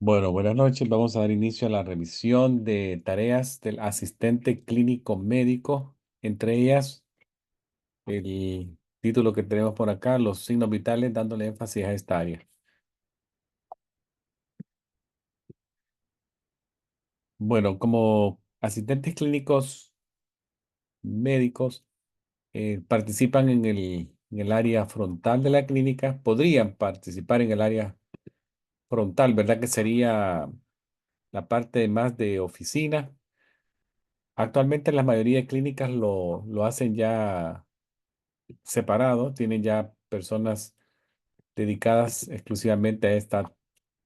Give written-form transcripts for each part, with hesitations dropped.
Bueno, buenas noches. Vamos a dar inicio a la revisión de tareas del asistente clínico médico, entre ellas el título que tenemos por acá, los signos vitales, dándole énfasis a esta área. Bueno, como asistentes clínicos médicos, participan en el área frontal de la clínica, podrían participar en el área frontal, ¿verdad? Que sería la parte más de oficina. Actualmente la mayoría de clínicas lo hacen ya separado, tienen ya personas dedicadas exclusivamente a esta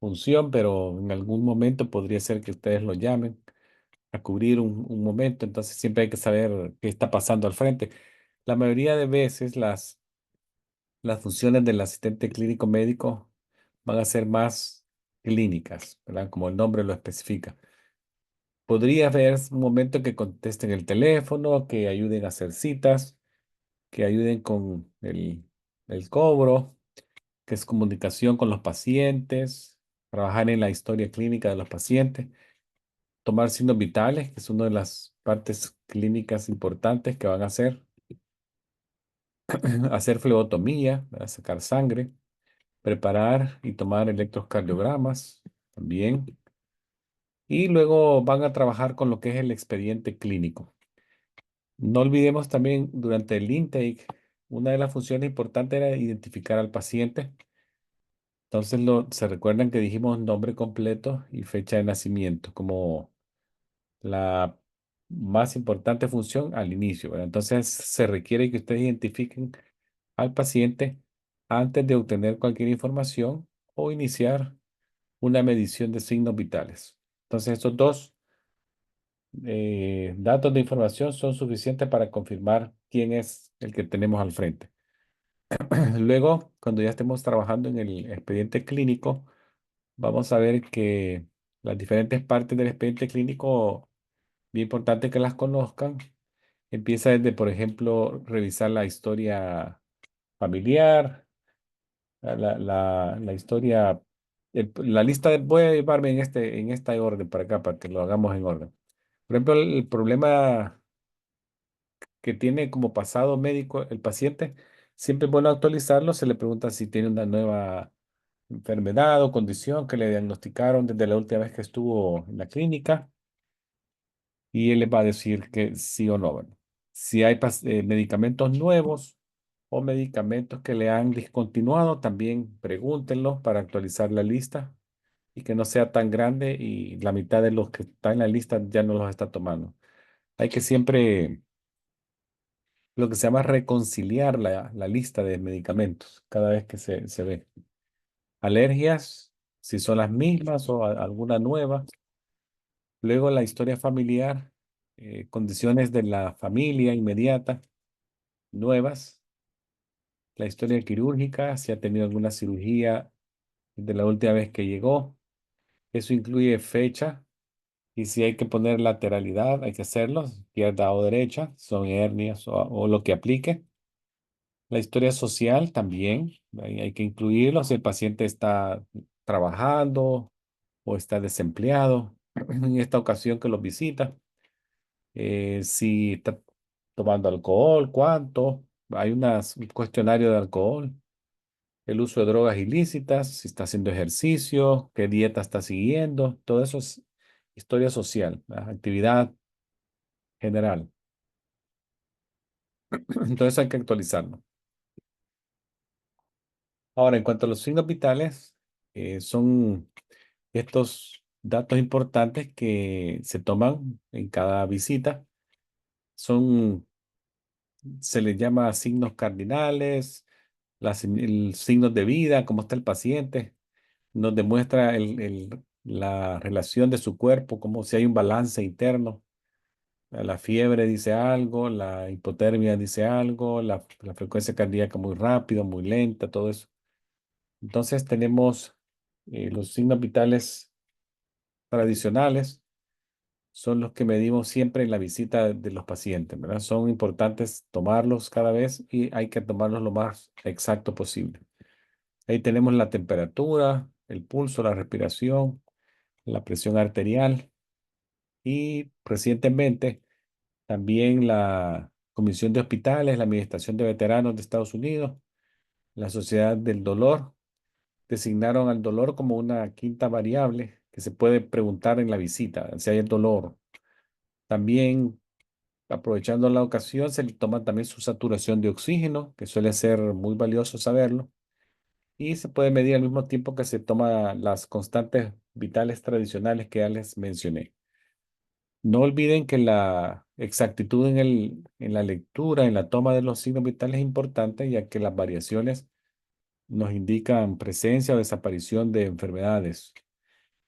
función, pero en algún momento podría ser que ustedes lo llamen a cubrir un momento, entonces siempre hay que saber qué está pasando al frente. La mayoría de veces las funciones del asistente clínico médico van a ser más clínicas, ¿verdad? Como el nombre lo especifica. Podría haber un momento que contesten el teléfono, que ayuden a hacer citas, que ayuden con el cobro, que es comunicación con los pacientes, trabajar en la historia clínica de los pacientes, tomar signos vitales, que es una de las partes clínicas importantes que van a hacer, hacer flebotomía, para sacar sangre, preparar y tomar electrocardiogramas también, y luego van a trabajar con lo que es el expediente clínico. No olvidemos también durante el intake, una de las funciones importantes era identificar al paciente. Entonces, se recuerdan que dijimos nombre completo y fecha de nacimiento como la más importante función al inicio, ¿verdad? Entonces, se requiere que ustedes identifiquen al paciente antes de obtener cualquier información o iniciar una medición de signos vitales. Entonces, estos dos datos de información son suficientes para confirmar quién es el que tenemos al frente. Luego, cuando ya estemos trabajando en el expediente clínico, vamos a ver que las diferentes partes del expediente clínico, bien importante que las conozcan. Empieza desde, por ejemplo, revisar la historia familiar, la historia, la lista voy a llevarme en esta orden para acá, para que lo hagamos en orden. Por ejemplo, el problema que tiene como pasado médico el paciente, siempre es bueno actualizarlo. Se le pregunta si tiene una nueva enfermedad o condición que le diagnosticaron desde la última vez que estuvo en la clínica y él les va a decir que sí o no. ¿Verdad? Si hay medicamentos nuevos o medicamentos que le han discontinuado, también pregúntenlo para actualizar la lista y que no sea tan grande y la mitad de los que están en la lista ya no los está tomando. Hay que siempre lo que se llama reconciliar la lista de medicamentos cada vez que se ve. Alergias, si son las mismas o alguna nueva. Luego la historia familiar, condiciones de la familia inmediata, nuevas. La historia quirúrgica, si ha tenido alguna cirugía de la última vez que llegó. Eso incluye fecha y si hay que poner lateralidad, hay que hacerlo, izquierda o derecha, son hernias o lo que aplique. La historia social también, hay que incluirlo si el paciente está trabajando o está desempleado. En esta ocasión que los visita, si está tomando alcohol, cuánto, hay un cuestionario de alcohol, el uso de drogas ilícitas, si está haciendo ejercicio, qué dieta está siguiendo, todo eso es historia social, ¿verdad? Actividad general. Entonces hay que actualizarlo. Ahora, en cuanto a los signos vitales, son estos datos importantes que se toman en cada visita. Son, se les llama signos cardinales, el signos de vida, cómo está el paciente. Nos demuestra la relación de su cuerpo, como si hay un balance interno. La fiebre dice algo, la hipotermia dice algo, la frecuencia cardíaca muy rápida, muy lenta, todo eso. Entonces tenemos los signos vitales tradicionales, son los que medimos siempre en la visita de los pacientes, ¿verdad? Son importantes tomarlos cada vez y hay que tomarlos lo más exacto posible. Ahí tenemos la temperatura, el pulso, la respiración, la presión arterial y recientemente también la Comisión de Hospitales, la Administración de Veteranos de Estados Unidos, la Sociedad del Dolor, designaron al dolor como una quinta variable que se puede preguntar en la visita, si hay el dolor. También, aprovechando la ocasión, se le toma también su saturación de oxígeno, que suele ser muy valioso saberlo, y se puede medir al mismo tiempo que se toma las constantes vitales tradicionales que ya les mencioné. No olviden que la exactitud en la lectura, en la toma de los signos vitales es importante, ya que las variaciones nos indican presencia o desaparición de enfermedades.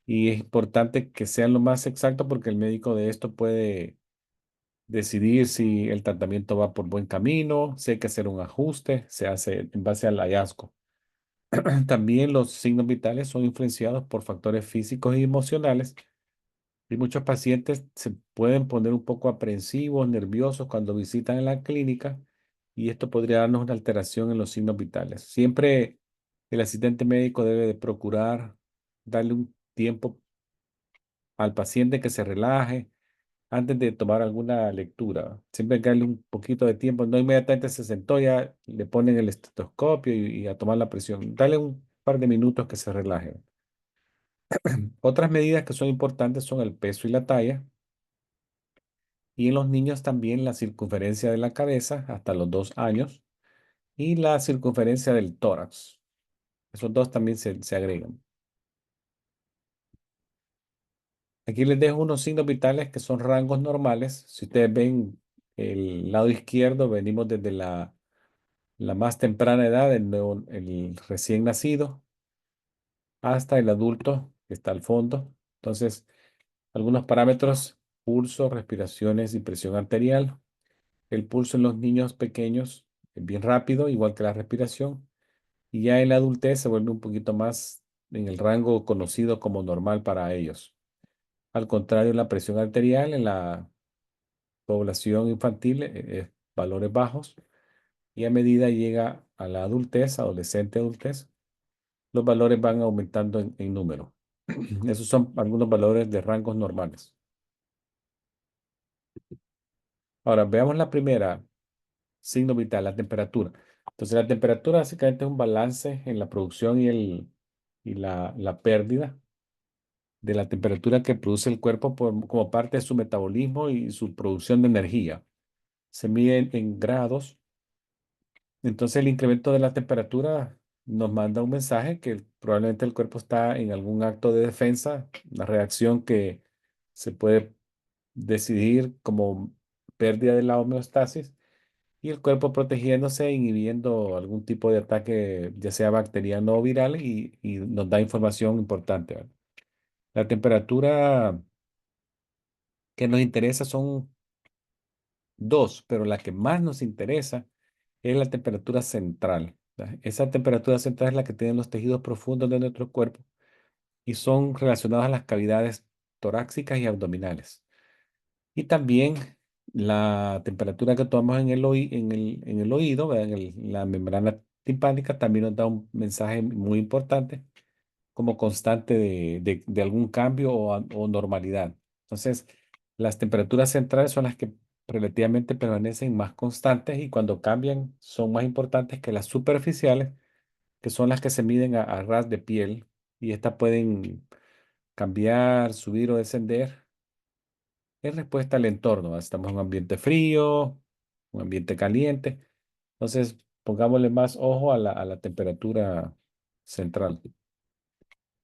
Y es importante que sean lo más exacto porque el médico de esto puede decidir si el tratamiento va por buen camino, si hay que hacer un ajuste, se hace en base al hallazgo. También los signos vitales son influenciados por factores físicos y emocionales y muchos pacientes se pueden poner un poco aprensivos, nerviosos cuando visitan en la clínica y esto podría darnos una alteración en los signos vitales. Siempre el asistente médico debe de procurar darle un tiempo al paciente que se relaje antes de tomar alguna lectura. Siempre hay que darle un poquito de tiempo, no inmediatamente se sentó, ya le ponen el estetoscopio y a tomar la presión. Dale un par de minutos que se relaje. Otras medidas que son importantes son el peso y la talla. Y en los niños también la circunferencia de la cabeza hasta los 2 años y la circunferencia del tórax. Esos dos también se agregan. Aquí les dejo unos signos vitales que son rangos normales. Si ustedes ven el lado izquierdo, venimos desde la más temprana edad, el recién nacido, hasta el adulto que está al fondo. Entonces, algunos parámetros, pulso, respiraciones y presión arterial. El pulso en los niños pequeños es bien rápido, igual que la respiración. Y ya en la adultez se vuelve un poquito más en el rango conocido como normal para ellos. Al contrario, la presión arterial en la población infantil es valores bajos y a medida llega a la adultez, adolescente, adultez, los valores van aumentando en número. Esos son algunos valores de rangos normales. Ahora, veamos la primera, signo vital, la temperatura. Entonces, la temperatura básicamente es un balance en la producción y la pérdida de la temperatura que produce el cuerpo como parte de su metabolismo y su producción de energía. Se mide en grados. Entonces, el incremento de la temperatura nos manda un mensaje que probablemente el cuerpo está en algún acto de defensa, una reacción que se puede decidir como pérdida de la homeostasis y el cuerpo protegiéndose, inhibiendo algún tipo de ataque, ya sea bacteriano o viral, y nos da información importante, ¿verdad? La temperatura que nos interesa son dos, pero la que más nos interesa es la temperatura central, ¿verdad? Esa temperatura central es la que tienen los tejidos profundos de nuestro cuerpo y son relacionados a las cavidades torácicas y abdominales. Y también la temperatura que tomamos en el oído, ¿verdad? La membrana timpánica, también nos da un mensaje muy importante como constante de algún cambio o normalidad. Entonces, las temperaturas centrales son las que relativamente permanecen más constantes y cuando cambian son más importantes que las superficiales, que son las que se miden a ras de piel y estas pueden cambiar, subir o descender en respuesta al entorno, ¿va? Estamos en un ambiente frío, un ambiente caliente. Entonces, pongámosle más ojo a la temperatura central.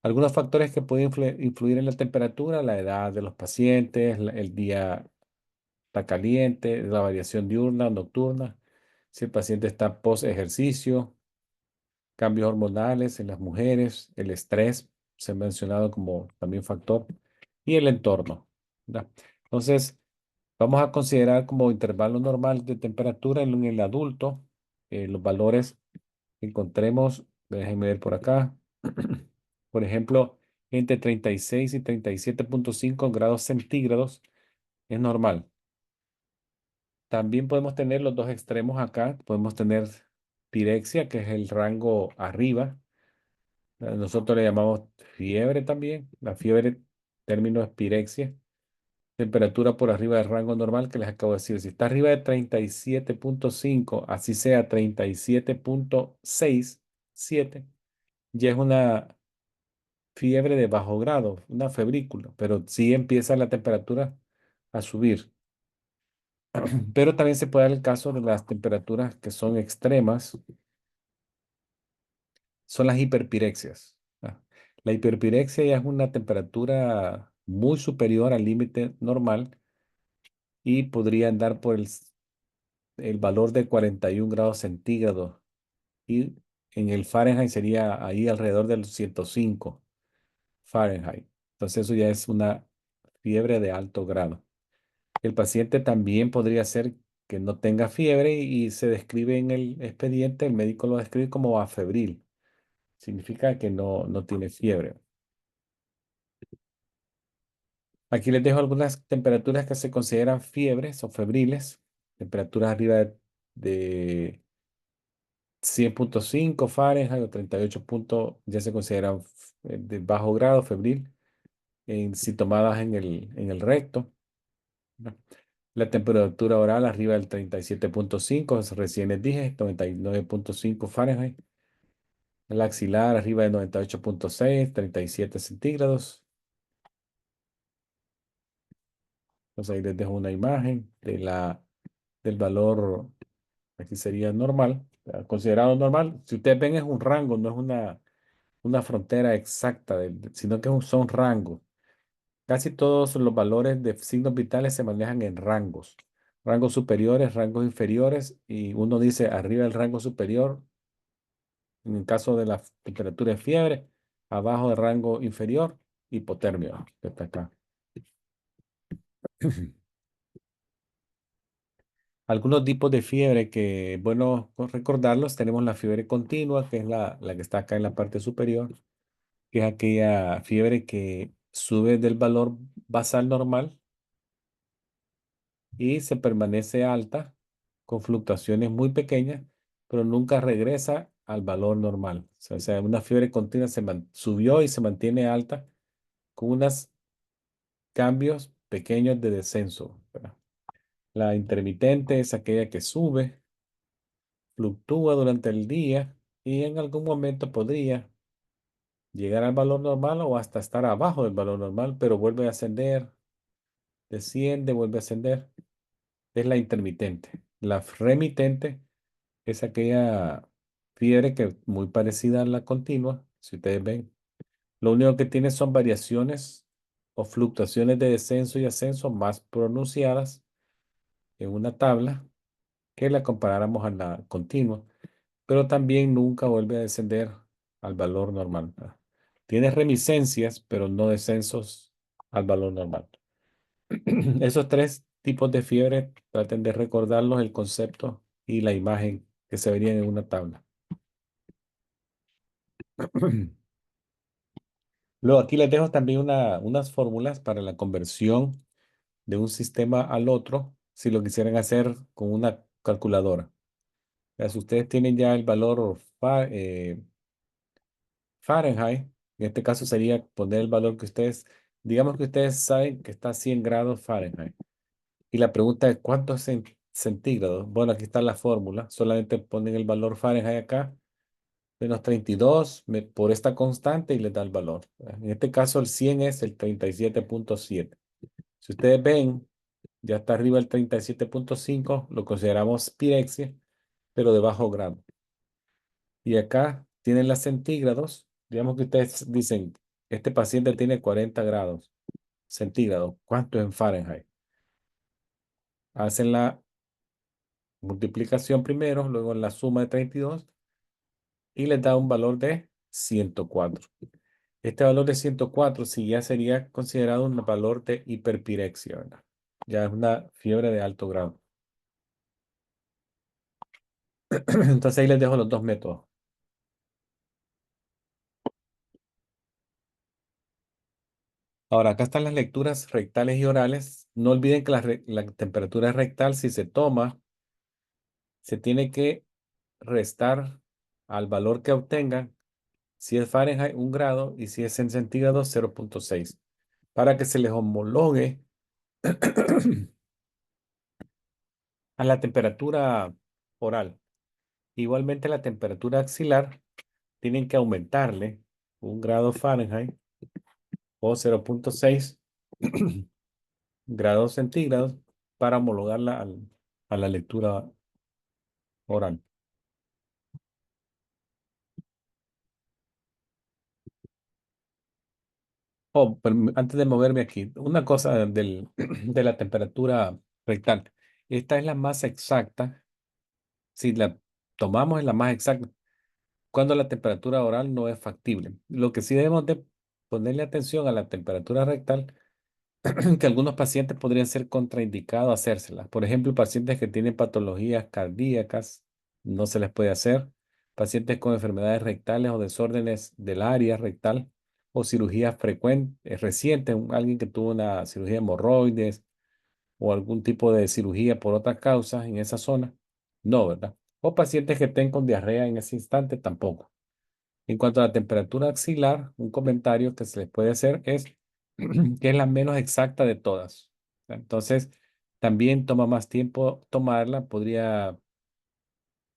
Algunos factores que pueden influir en la temperatura, la edad de los pacientes, el día está caliente, la variación diurna o nocturna, si el paciente está post ejercicio, cambios hormonales en las mujeres, el estrés, se ha mencionado como también factor, y el entorno, ¿verdad? Entonces, vamos a considerar como intervalo normal de temperatura en el adulto, los valores que encontremos, déjenme ver por acá. Por ejemplo, entre 36 y 37,5 grados centígrados es normal. También podemos tener los dos extremos acá. Podemos tener pirexia, que es el rango arriba. Nosotros le llamamos fiebre también. La fiebre término es pirexia. Temperatura por arriba del rango normal que les acabo de decir. Si está arriba de 37,5, así sea 37,67, ya es una fiebre de bajo grado, una febrícula, pero sí empieza la temperatura a subir. Pero también se puede dar el caso de las temperaturas que son extremas, son las hiperpirexias. Ah, La hiperpirexia ya es una temperatura muy superior al límite normal y podría andar por el valor de 41 grados centígrados y en el Fahrenheit sería ahí alrededor de los 105 Fahrenheit. Entonces eso ya es una fiebre de alto grado. El paciente también podría ser que no tenga fiebre y se describe en el expediente, el médico lo describe como afebril. Significa que no tiene fiebre. Aquí les dejo algunas temperaturas que se consideran fiebres o febriles. Temperaturas arriba de 100,5 Fahrenheit o 38 puntos ya se consideran de bajo grado febril si tomadas en el recto, ¿no? La temperatura oral arriba del 37,5, recién les dije, 99,5 Fahrenheit. La axilar arriba de 98,6, 37 centígrados. Entonces ahí les dejo una imagen del valor, aquí sería normal, considerado normal. Si ustedes ven es un rango, no es una frontera exacta, sino que son rangos. Casi todos los valores de signos vitales se manejan en rangos. Rangos superiores, rangos inferiores, y uno dice arriba del rango superior, en el caso de la temperatura de fiebre, abajo del rango inferior, hipotermia, que está acá. Algunos tipos de fiebre que, bueno, recordarlos, tenemos la fiebre continua, que es la que está acá en la parte superior, que es aquella fiebre que sube del valor basal normal y se permanece alta con fluctuaciones muy pequeñas, pero nunca regresa al valor normal. O sea, una fiebre continua subió y se mantiene alta con unos cambios pequeños de descenso, ¿verdad? La intermitente es aquella que sube, fluctúa durante el día y en algún momento podría llegar al valor normal o hasta estar abajo del valor normal, pero vuelve a ascender, desciende, vuelve a ascender. Es la intermitente. La remitente es aquella fiebre que es muy parecida a la continua, si ustedes ven. Lo único que tiene son variaciones o fluctuaciones de descenso y ascenso más pronunciadas en una tabla que la comparáramos a la continua, pero también nunca vuelve a descender al valor normal, ¿verdad? Tiene reminiscencias, pero no descensos al valor normal. Esos tres tipos de fiebre, traten de recordarlos el concepto y la imagen que se verían en una tabla. Luego aquí les dejo también unas fórmulas para la conversión de un sistema al otro, si lo quisieran hacer con una calculadora. O sea, si ustedes tienen ya el valor Fahrenheit, en este caso sería poner el valor que ustedes, digamos que ustedes saben que está a 100 grados Fahrenheit. Y la pregunta es, ¿cuántos centígrados? Bueno, aquí está la fórmula. Solamente ponen el valor Fahrenheit acá, menos 32 por esta constante y les da el valor. En este caso, el 100 es el 37,7. Si ustedes ven, ya está arriba el 37,5, lo consideramos pirexia, pero de bajo grado. Y acá tienen las centígrados. Digamos que ustedes dicen, este paciente tiene 40 grados centígrados. ¿Cuánto es en Fahrenheit? Hacen la multiplicación primero, luego la suma de 32 y les da un valor de 104. Este valor de 104 sí ya sería considerado un valor de hiperpirexia, ¿verdad? Ya es una fiebre de alto grado. Entonces ahí les dejo los dos métodos. Ahora, acá están las lecturas rectales y orales. No olviden que la temperatura rectal, si se toma, se tiene que restar al valor que obtengan. Si es Fahrenheit, 1 grado, y si es en centígrados, 0,6. para que se les homologue a la temperatura oral. Igualmente la temperatura axilar tienen que aumentarle 1 grado Fahrenheit o 0,6 grados centígrados para homologarla a la lectura oral. Oh, pero antes de moverme aquí, una cosa de la temperatura rectal. Esta es la más exacta. Si la tomamos es la más exacta cuando la temperatura oral no es factible. Lo que sí debemos de ponerle atención a la temperatura rectal, que algunos pacientes podrían ser contraindicados hacérsela. Por ejemplo, pacientes que tienen patologías cardíacas, no se les puede hacer. Pacientes con enfermedades rectales o desórdenes del área rectal o cirugías frecuentes, recientes, alguien que tuvo una cirugía de hemorroides o algún tipo de cirugía por otras causas en esa zona, no, ¿verdad? O pacientes que estén con diarrea en ese instante, tampoco. En cuanto a la temperatura axilar, un comentario que se les puede hacer es que es la menos exacta de todas. Entonces, también toma más tiempo tomarla. Podría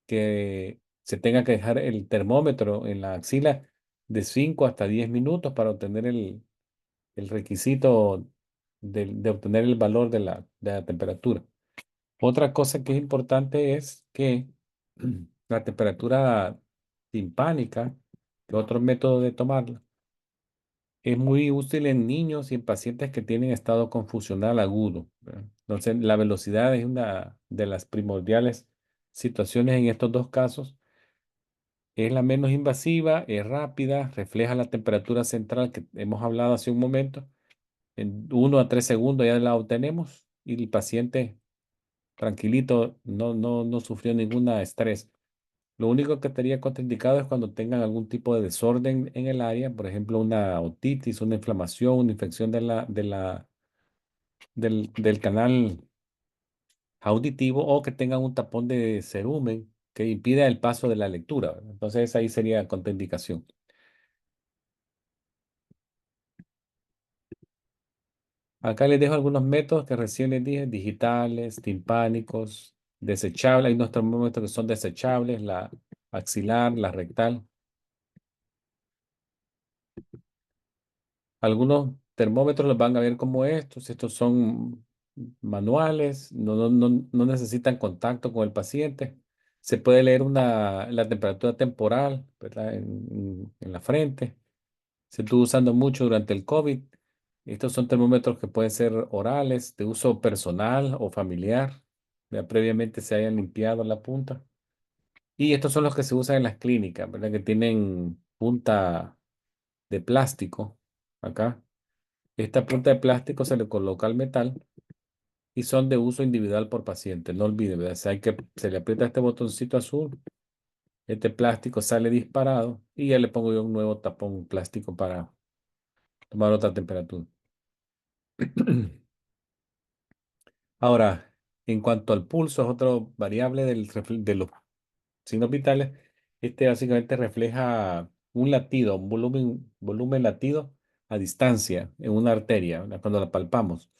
que se tenga que dejar el termómetro en la axila de 5 hasta 10 minutos para obtener el requisito de obtener el valor de la temperatura. Otra cosa que es importante es que la temperatura timpánica, que es otro método de tomarla, es muy útil en niños y en pacientes que tienen estado confusional agudo, ¿verdad? Entonces, la velocidad es una de las primordiales situaciones en estos dos casos. Es la menos invasiva, es rápida, refleja la temperatura central que hemos hablado hace un momento. En 1 a 3 segundos ya la obtenemos y el paciente tranquilito, no sufrió ningún estrés. Lo único que estaría contraindicado es cuando tengan algún tipo de desorden en el área, por ejemplo, una otitis, una inflamación, una infección del canal auditivo o que tengan un tapón de cerumen que impida el paso de la lectura, ¿verdad? Entonces ahí sería contraindicación. Acá les dejo algunos métodos que recién les dije, digitales, timpánicos, desechables. Hay unos termómetros que son desechables, la axilar, la rectal. Algunos termómetros los van a ver como estos. Estos son manuales, no necesitan contacto con el paciente. Se puede leer la temperatura temporal, ¿verdad? En la frente. Se estuvo usando mucho durante el COVID. Estos son termómetros que pueden ser orales, de uso personal o familiar. Ya previamente se hayan limpiado la punta. Y estos son los que se usan en las clínicas, ¿verdad? Que tienen punta de plástico acá. Esta punta de plástico se le coloca al metal y son de uso individual por paciente. No olvide, ¿verdad? Se le aprieta este botoncito azul, este plástico sale disparado y ya le pongo yo un nuevo tapón plástico para tomar otra temperatura. Ahora, en cuanto al pulso, es otro variable de los signos vitales. Este básicamente refleja un latido, un volumen latido a distancia en una arteria, ¿verdad? Cuando la palpamos.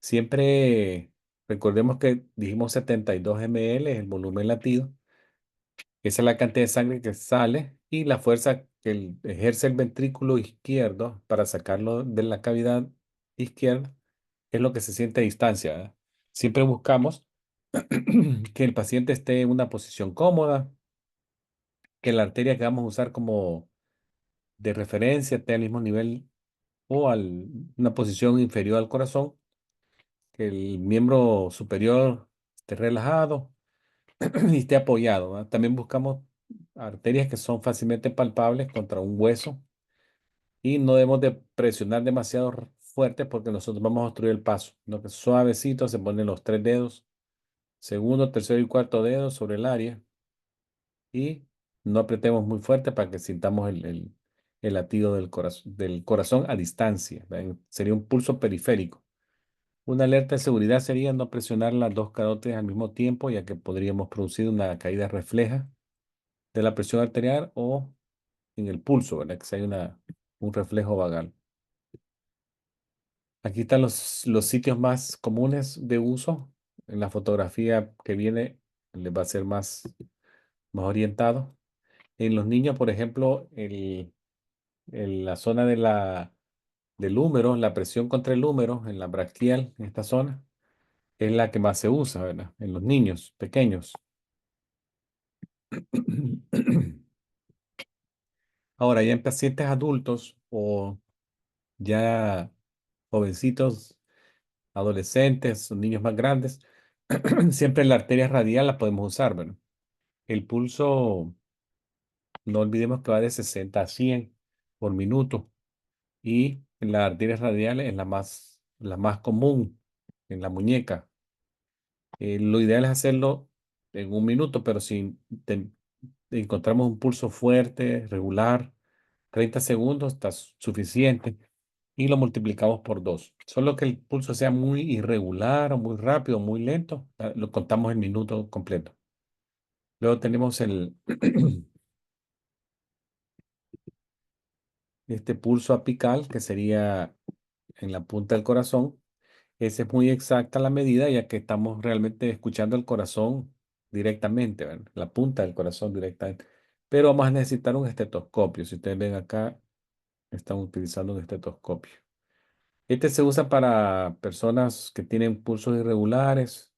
Siempre recordemos que dijimos 72 ml es el volumen latido. Esa es la cantidad de sangre que sale y la fuerza que ejerce el ventrículo izquierdo para sacarlo de la cavidad izquierda es lo que se siente a distancia, ¿verdad? Siempre buscamos que el paciente esté en una posición cómoda, que la arteria que vamos a usar como de referencia esté al mismo nivel o una posición inferior al corazón, que el miembro superior esté relajado y esté apoyado, ¿verdad? También buscamos arterias que son fácilmente palpables contra un hueso y no debemos de presionar demasiado fuerte porque nosotros vamos a obstruir el paso, ¿no? Que suavecito se ponen los 3 dedos, segundo, tercero y cuarto dedo sobre el área y no apretemos muy fuerte para que sintamos el latido del corazón a distancia, ¿verdad? Sería un pulso periférico. Una alerta de seguridad sería no presionar las dos carótidas al mismo tiempo, ya que podríamos producir una caída refleja de la presión arterial o en el pulso, ¿verdad? Que si hay un reflejo vagal. Aquí están los sitios más comunes de uso. En la fotografía que viene les va a ser más orientado. En los niños, por ejemplo, la zona del húmero, la presión contra el húmero, en la braquial, en esta zona, es la que más se usa, ¿verdad? En los niños pequeños. Ahora, ya en pacientes adultos o ya jovencitos, adolescentes o niños más grandes, siempre la arteria radial la podemos usar, ¿verdad? El pulso, no olvidemos que va de 60 a 100 por minuto y la arteria radial es la más común en la muñeca. Lo ideal es hacerlo en un minuto, pero si encontramos un pulso fuerte, regular, 30 segundos está suficiente y lo multiplicamos por 2. Solo que el pulso sea muy irregular o muy rápido o muy lento, lo contamos el minuto completo. Luego tenemos este pulso apical, que sería en la punta del corazón. Ese es muy exacta la medida, ya que estamos realmente escuchando el corazón directamente, ¿verdad? La punta del corazón directamente. Pero vamos a necesitar un estetoscopio. Si ustedes ven acá, están utilizando un estetoscopio. Este se usa para personas que tienen pulsos irregulares,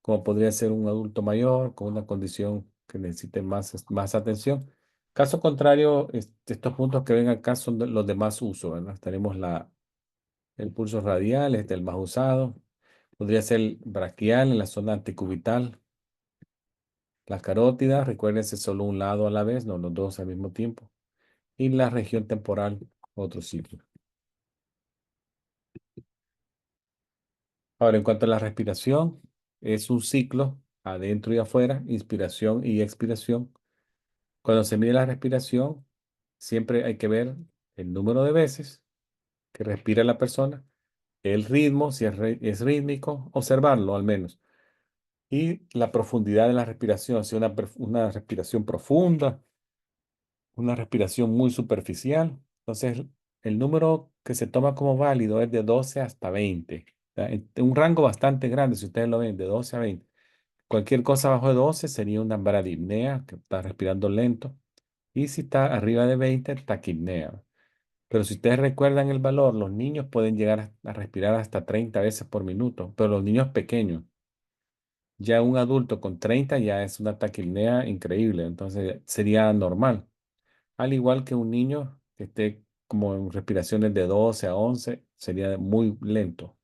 como podría ser un adulto mayor con una condición que necesite más atención. Caso contrario, estos puntos que ven acá son los de más uso, ¿verdad? Tenemos el pulso radial, este es el más usado. Podría ser el braquial en la zona antecubital. Las carótidas, recuérdense solo un lado a la vez, no los dos al mismo tiempo. Y la región temporal, otro sitio. Ahora, en cuanto a la respiración, es un ciclo adentro y afuera, inspiración y expiración. Cuando se mide la respiración, siempre hay que ver el número de veces que respira la persona, el ritmo, si es rítmico, observarlo al menos. Y la profundidad de la respiración, si una respiración profunda, una respiración muy superficial. Entonces, el número que se toma como válido es de 12 hasta 20. Un rango bastante grande, si ustedes lo ven, de 12 a 20. Cualquier cosa abajo de 12 sería una bradipnea, que está respirando lento. Y si está arriba de 20, taquipnea. Pero si ustedes recuerdan el valor, los niños pueden llegar a respirar hasta 30 veces por minuto, pero los niños pequeños. Ya un adulto con 30 ya es una taquipnea increíble, entonces sería normal. Al igual que un niño que esté como en respiraciones de 12 a 11, sería muy lento.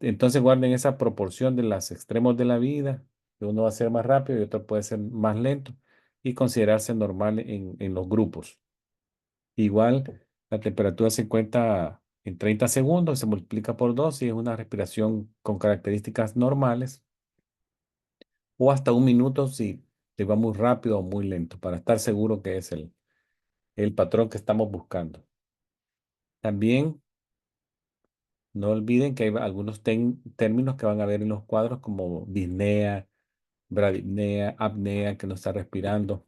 Entonces guarden esa proporción de los extremos de la vida, que uno va a ser más rápido y otro puede ser más lento, y considerarse normal en los grupos. Igual, la temperatura se cuenta en 30 segundos, se multiplica por 2 y es una respiración con características normales, o hasta un minuto si le va muy rápido o muy lento, para estar seguro que es el patrón que estamos buscando. También no olviden que hay algunos términos que van a ver en los cuadros como disnea, bradipnea, apnea, que no está respirando.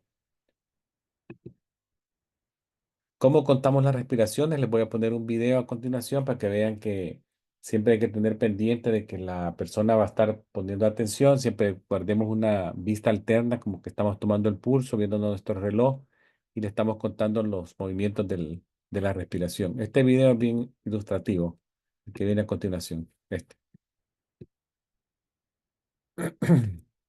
¿Cómo contamos las respiraciones? Les voy a poner un video a continuación para que vean que siempre hay que tener pendiente de que la persona va a estar poniendo atención. Siempre guardemos una vista alterna, como que estamos tomando el pulso, viendo nuestro reloj y le estamos contando los movimientos de la respiración. Este video es bien ilustrativo, el que viene a continuación. Este.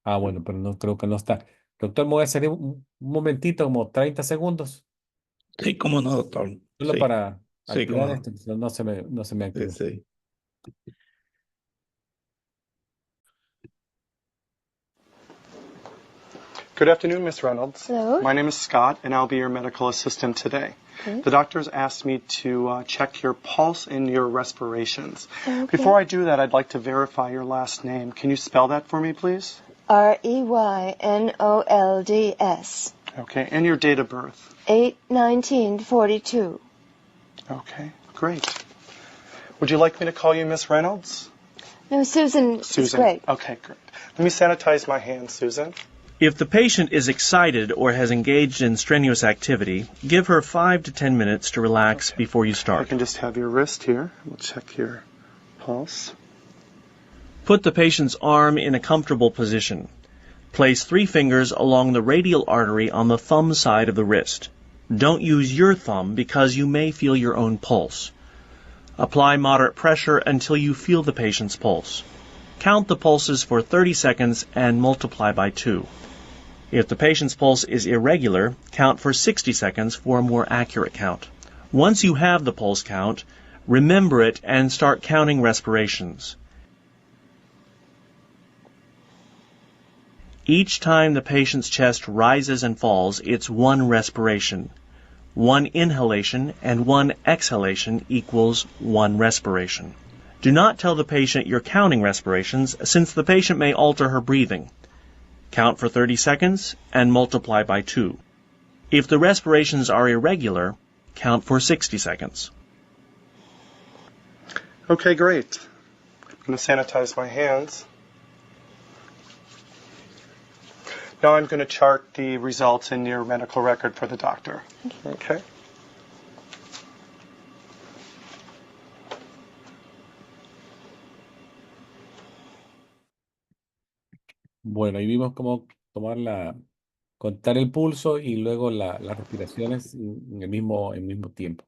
Bueno, pero no creo que no está. Doctor, me voy a salir un momentito, como 30 segundos, Sí, cómo no, doctor. solo Sí, para sí, cómo activar no. esto, si no no se me Sí, activa. sí. Good afternoon, Ms. Reynolds. Hello. My name is Scott, and I'll be your medical assistant today. Okay. The doctors asked me to check your pulse and your respirations. Okay. Before I do that, I'd like to verify your last name. Can you spell that for me, please? Reynolds. Okay, and your date of birth? 8/1942. Okay, great. Would you like me to call you Miss Reynolds? No, Susan. Susan. Is great. Okay, great. Let me sanitize my hands, Susan. If the patient is excited or has engaged in strenuous activity, give her 5 to 10 minutes to relax before you I start. can just have your wrist here. We'll check your pulse. Put the patient's arm in a comfortable position. Place 3 fingers along the radial artery on the thumb side of the wrist. Don't use your thumb because you may feel your own pulse. Apply moderate pressure until you feel the patient's pulse. Count the pulses for 30 seconds and multiply by 2. If the patient's pulse is irregular, count for 60 seconds for a more accurate count. Once you have the pulse count, remember it and start counting respirations. Each time the patient's chest rises and falls, it's 1 respiration. 1 inhalation and 1 exhalation equals 1 respiration. Do not tell the patient you're counting respirations, since the patient may alter her breathing. Count for 30 seconds and multiply by 2. If the respirations are irregular, count for 60 seconds. Okay, great. I'm going to sanitize my hands. Now I'm going to chart the results in your medical record for the doctor. Okay. Bueno, ahí vimos cómo contar el pulso y luego las respiraciones en el mismo tiempo.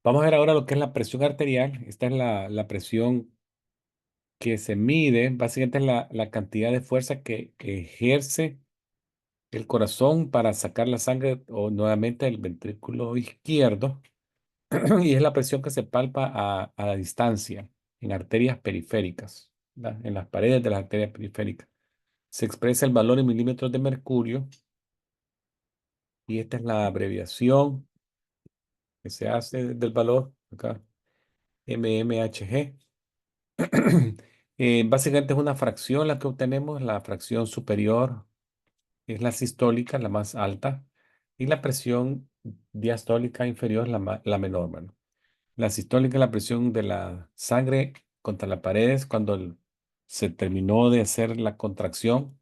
Vamos a ver ahora lo que es la presión arterial. Esta es la presión que se mide, básicamente es la cantidad de fuerza que ejerce el corazón para sacar la sangre o nuevamente del ventrículo izquierdo. Y es la presión que se palpa a la distancia en arterias periféricas, en las paredes de las arterias periféricas. Se expresa el valor en milímetros de mercurio y esta es la abreviación que se hace del valor acá, mmHg. Básicamente es una fracción la que obtenemos, la fracción superior es la sistólica, la más alta, y la presión diastólica inferior es la menor. Bueno, la sistólica es la presión de la sangre contra las paredes cuando se terminó de hacer la contracción,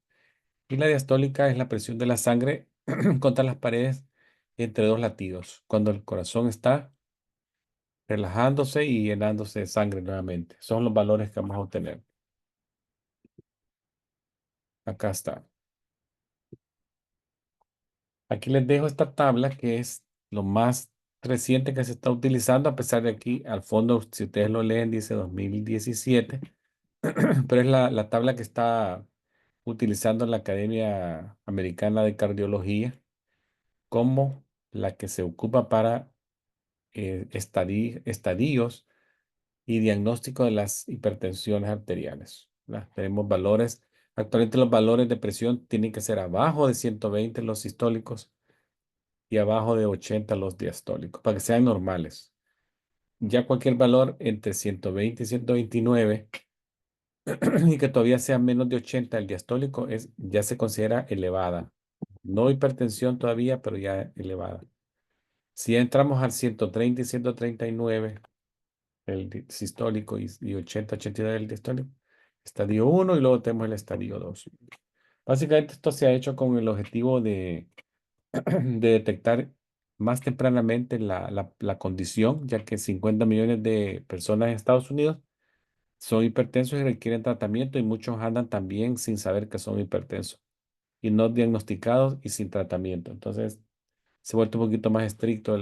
y la diastólica es la presión de la sangre contra las paredes entre 2 latidos, cuando el corazón está relajándose y llenándose de sangre nuevamente. Son los valores que vamos a obtener. Acá está. Aquí les dejo esta tabla que es lo más reciente que se está utilizando, a pesar de aquí al fondo, si ustedes lo leen, dice 2017, pero es la tabla que está utilizando la Academia Americana de Cardiología como la que se ocupa para estadios y diagnóstico de las hipertensiones arteriales. Tenemos valores, actualmente los valores de presión tienen que ser abajo de 120 los sistólicos y abajo de 80 los diastólicos, para que sean normales. Ya cualquier valor entre 120 y 129 y que todavía sea menos de 80 el diastólico ya se considera elevada. No hipertensión todavía, pero ya elevada. Si entramos al 130 y 139, el sistólico y 80, 89 el diastólico, estadio 1 y luego tenemos el estadio 2. Básicamente esto se ha hecho con el objetivo de detectar más tempranamente la condición, ya que 50 millones de personas en Estados Unidos son hipertensos y requieren tratamiento y muchos andan también sin saber que son hipertensos y no diagnosticados y sin tratamiento. Entonces se ha vuelto un poquito más estricto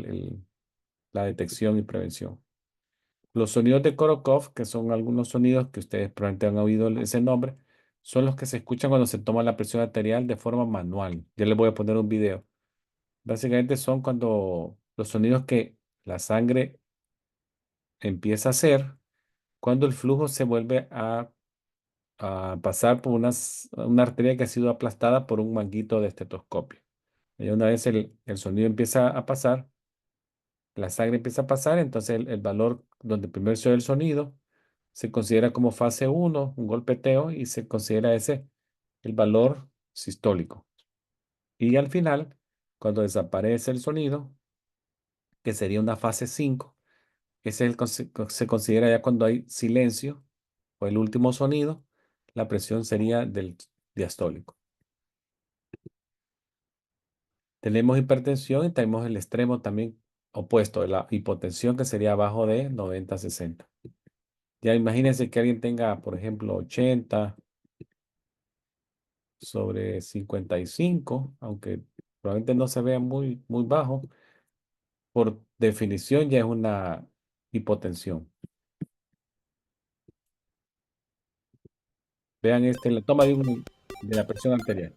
la detección y prevención. Los sonidos de Korokov, que son algunos sonidos que ustedes probablemente han oído ese nombre, son los que se escuchan cuando se toma la presión arterial de forma manual. Ya les voy a poner un video. Básicamente son cuando los sonidos que la sangre empieza a hacer cuando el flujo se vuelve a pasar por una arteria que ha sido aplastada por un manguito de estetoscopio. Y una vez el sonido empieza a pasar, la sangre empieza a pasar, entonces el valor donde primero se oye el sonido se considera como fase 1, un golpeteo, y se considera ese el valor sistólico. Y al final, cuando desaparece el sonido, que sería una fase 5, ese es se considera ya cuando hay silencio o el último sonido, la presión sería diastólico. Tenemos hipertensión y tenemos el extremo también opuesto, la hipotensión, que sería abajo de 90-60. Ya imagínense que alguien tenga, por ejemplo, 80 sobre 55, aunque probablemente no se vea muy, muy bajo, por definición ya es una hipotensión. Vean la toma de la presión arterial.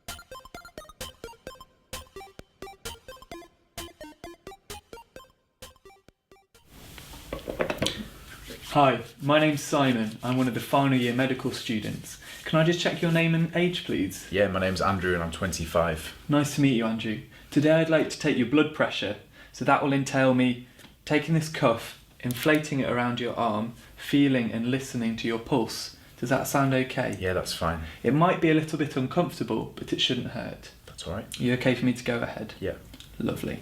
Hi, my name's Simon. I'm one of the final year medical students. Can I just check your name and age, please? Yeah, my name's Andrew and I'm 25. Nice to meet you, Andrew. Today I'd like to take your blood pressure, so that will entail me taking this cuff, inflating it around your arm, feeling and listening to your pulse. Does that sound okay? Yeah, that's fine. It might be a little bit uncomfortable, but it shouldn't hurt. That's all right. Are you okay for me to go ahead? Yeah. Lovely.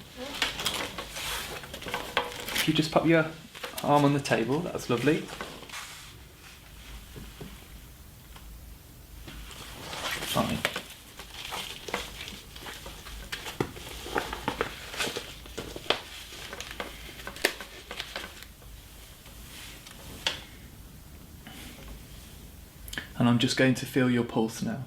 If you just pop your arm on the table, that's lovely. Fine. And I'm just going to feel your pulse now.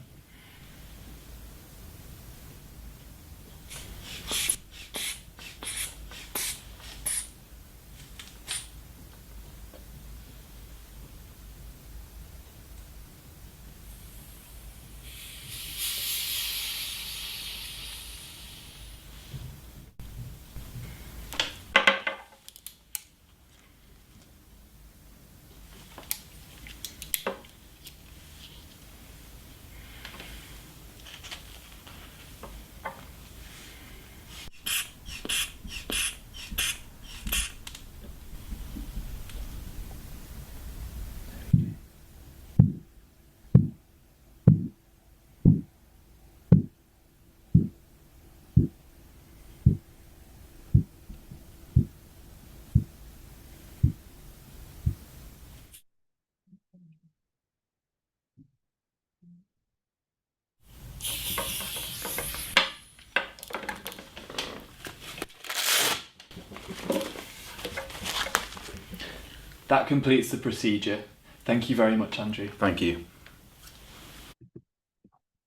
That completes the procedure. Thank you very much, Andrew. Thank you.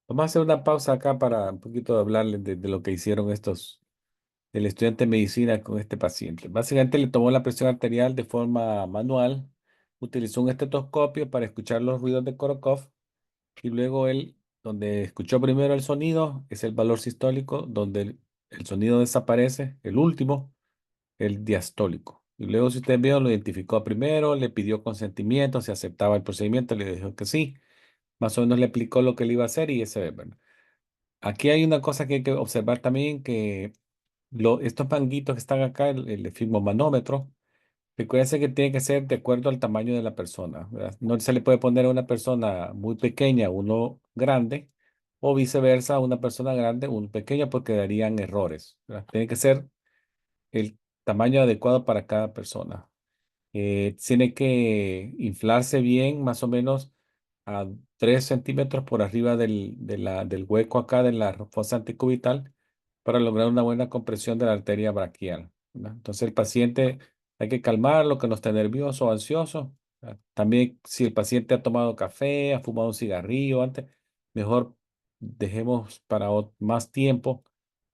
Vamos a hacer una pausa acá para un poquito hablarles de lo que hicieron el estudiante de medicina con este paciente. Básicamente le tomó la presión arterial de forma manual, utilizó un estetoscopio para escuchar los ruidos de Korokov y luego él, donde escuchó primero el sonido, es el valor sistólico, donde el sonido desaparece, el último, el diastólico. Y luego, si ustedes vieron, lo identificó primero, le pidió consentimiento, si aceptaba el procedimiento, le dijo que sí, más o menos le explicó lo que le iba a hacer y ese, bueno. Aquí hay una cosa que hay que observar también, que estos manguitos que están acá, el esfigmomanómetro, recuérdense que tiene que ser de acuerdo al tamaño de la persona, ¿verdad? No se le puede poner a una persona muy pequeña uno grande, o viceversa, a una persona grande uno pequeño, porque darían errores, ¿verdad? Tiene que ser el tamaño adecuado para cada persona. Tiene que inflarse bien, más o menos a 3 centímetros por arriba del hueco acá de la fosa antecubital, para lograr una buena compresión de la arteria braquial, ¿verdad? Entonces el paciente hay que calmarlo, que no esté nervioso o ansioso. También, si el paciente ha tomado café, ha fumado un cigarrillo antes, mejor dejemos para más tiempo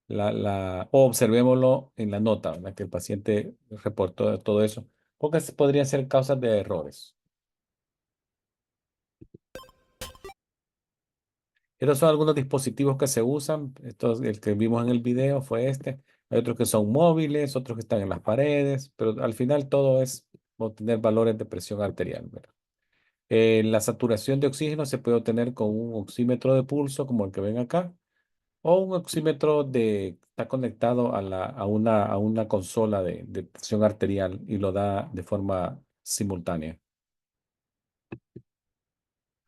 o observémoslo en la nota, ¿verdad? Que el paciente reportó todo eso, porque podrían ser causas de errores. Estos son algunos dispositivos que se usan. El que vimos en el video fue este. Hay otros que son móviles, otros que están en las paredes, pero al final todo es obtener valores de presión arterial, ¿verdad? La saturación de oxígeno se puede obtener con un oxímetro de pulso, como el que ven acá, o un oxímetro está conectado a una consola de presión arterial y lo da de forma simultánea.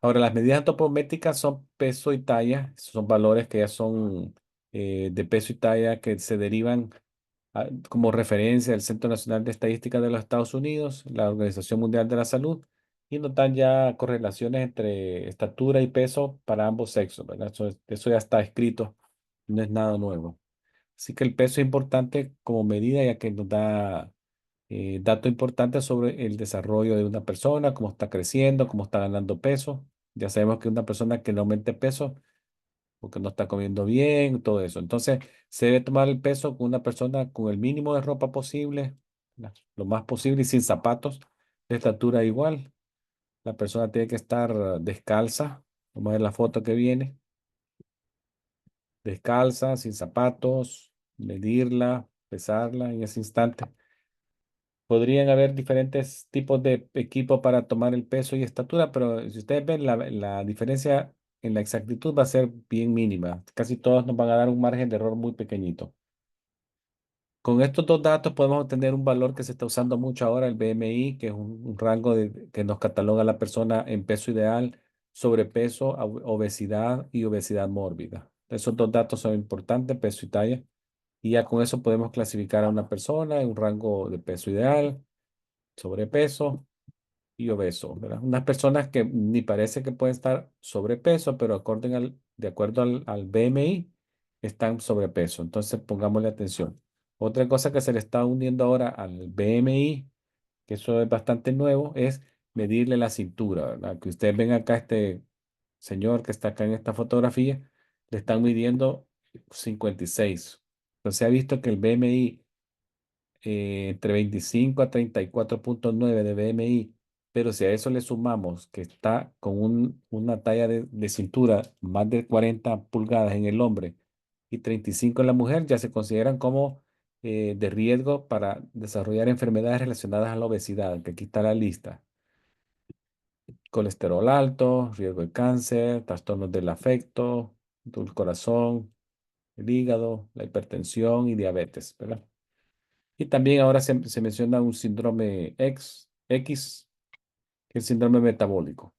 Ahora, las medidas antropométricas son peso y talla, son valores que ya son de peso y talla, que se derivan como referencia del Centro Nacional de Estadística de los Estados Unidos, la Organización Mundial de la Salud, y nos dan ya correlaciones entre estatura y peso para ambos sexos, ¿verdad? Eso ya está escrito, no es nada nuevo. Así que el peso es importante como medida ya que nos da datos importantes sobre el desarrollo de una persona, cómo está creciendo, cómo está ganando peso. Ya sabemos que una persona que no aumente peso porque no está comiendo bien, todo eso. Entonces, se debe tomar el peso con una persona con el mínimo de ropa posible, lo más posible y sin zapatos, de estatura igual. La persona tiene que estar descalza. Vamos a ver la foto que viene. Descalza, sin zapatos, medirla, pesarla en ese instante. Podrían haber diferentes tipos de equipo para tomar el peso y estatura, pero si ustedes ven la diferencia en la exactitud va a ser bien mínima. Casi todos nos van a dar un margen de error muy pequeñito. Con estos dos datos podemos obtener un valor que se está usando mucho ahora, el BMI, que es un rango que nos cataloga a la persona en peso ideal, sobrepeso, obesidad y obesidad mórbida. Esos dos datos son importantes, peso y talla. Y ya con eso podemos clasificar a una persona en un rango de peso ideal, sobrepeso y obeso, ¿verdad? Unas personas que ni parece que pueden estar sobrepeso, pero de acuerdo al BMI, están sobrepeso. Entonces, pongámosle atención. Otra cosa que se le está uniendo ahora al BMI, que eso es bastante nuevo, es medirle la cintura, ¿verdad? Que ustedes ven acá este señor que está acá en esta fotografía, le están midiendo 56. Entonces, se ha visto que el BMI entre 25 a 34,9 de BMI, pero si a eso le sumamos que está con una talla de cintura más de 40 pulgadas en el hombre y 35 en la mujer, ya se consideran como de riesgo para desarrollar enfermedades relacionadas a la obesidad, que aquí está la lista. Colesterol alto, riesgo de cáncer, trastornos del afecto, del corazón, el hígado, la hipertensión y diabetes, ¿verdad? Y también ahora se menciona un síndrome X, que es el síndrome metabólico.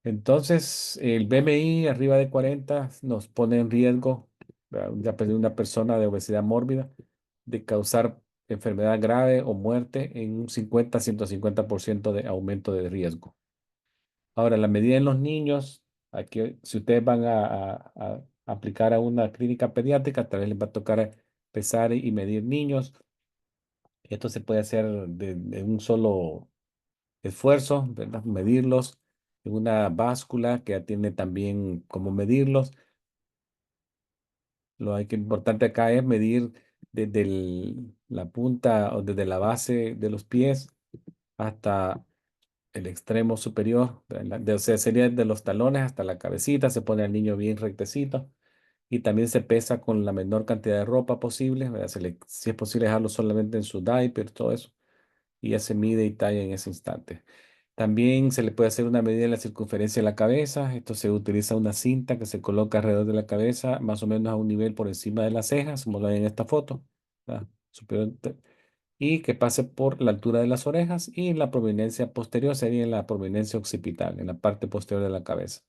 Entonces, el BMI arriba de 40 nos pone en riesgo, ¿verdad? Ya pues, una persona de obesidad mórbida de causar enfermedad grave o muerte en un 50 a 150% de aumento de riesgo. Ahora, la medida en los niños, aquí, si ustedes van a aplicar a una clínica pediátrica, tal vez les va a tocar pesar y medir niños. Esto se puede hacer de un solo esfuerzo, ¿verdad? Medirlos en una báscula que ya tiene también cómo medirlos. Importante acá es medir desde la punta o desde la base de los pies hasta el extremo superior. O sea, sería de los talones hasta la cabecita. Se pone al niño bien rectecito. Y también se pesa con la menor cantidad de ropa posible, ¿verdad? Si es posible dejarlo solamente en su diaper, todo eso y ya se mide y talla en ese instante. También se le puede hacer una medida de la circunferencia de la cabeza. Esto se utiliza una cinta que se coloca alrededor de la cabeza, más o menos a un nivel por encima de las cejas, como lo ven en esta foto, ¿verdad? Y que pase por la altura de las orejas y la prominencia posterior sería la prominencia occipital, en la parte posterior de la cabeza.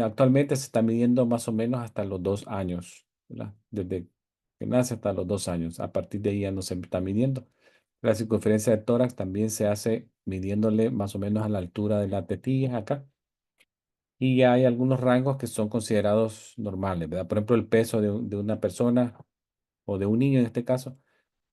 Actualmente se está midiendo más o menos hasta los 2 años, ¿verdad? Desde que nace hasta los 2 años. A partir de ahí ya no se está midiendo. La circunferencia de tórax también se hace midiéndole más o menos a la altura de la tetilla acá. Y ya hay algunos rangos que son considerados normales, ¿verdad? Por ejemplo, el peso de una persona o de un niño en este caso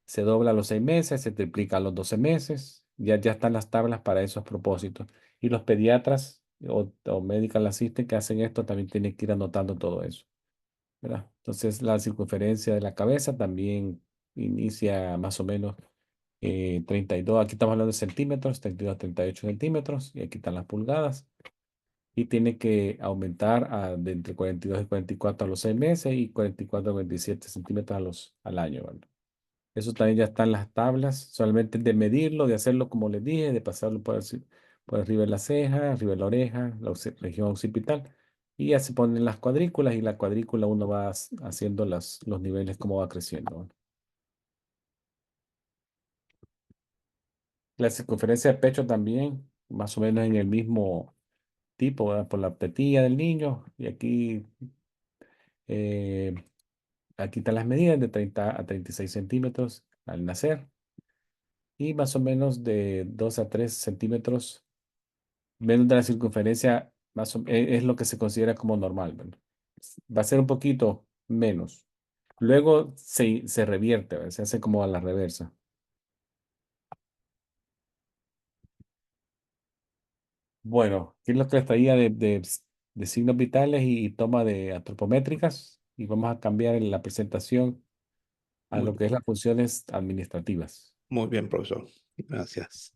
se dobla a los 6 meses, se triplica a los 12 meses. Ya están las tablas para esos propósitos. Y los pediatras o medical assistant que hacen esto también tienen que ir anotando todo eso, ¿verdad? Entonces, la circunferencia de la cabeza también inicia más o menos 32, aquí estamos hablando de centímetros, 32 a 38 centímetros, y aquí están las pulgadas. Y tiene que aumentar de entre 42 y 44 a los 6 meses y 44 a 27 centímetros al año, ¿verdad? Eso también ya está en las tablas, solamente de medirlo, de hacerlo como les dije, de pasarlo por arriba de la ceja, arriba de la oreja, región occipital. Y ya se ponen las cuadrículas y la cuadrícula uno va haciendo los niveles como va creciendo, ¿verdad? La circunferencia de pecho también, más o menos en el mismo tipo, ¿verdad? Por la tetilla del niño. Y eh, aquí están las medidas de 30 a 36 centímetros al nacer. y más o menos de 2 a 3 centímetros menos de la circunferencia, es lo que se considera como normal, ¿verdad? Va a ser un poquito menos. Luego se revierte, ¿verdad? Se hace como a la reversa. Bueno, ¿qué es lo que les traía de signos vitales y toma de antropométricas? Y vamos a cambiar en la presentación a Muy lo que es las funciones administrativas. Muy bien, profesor. Gracias.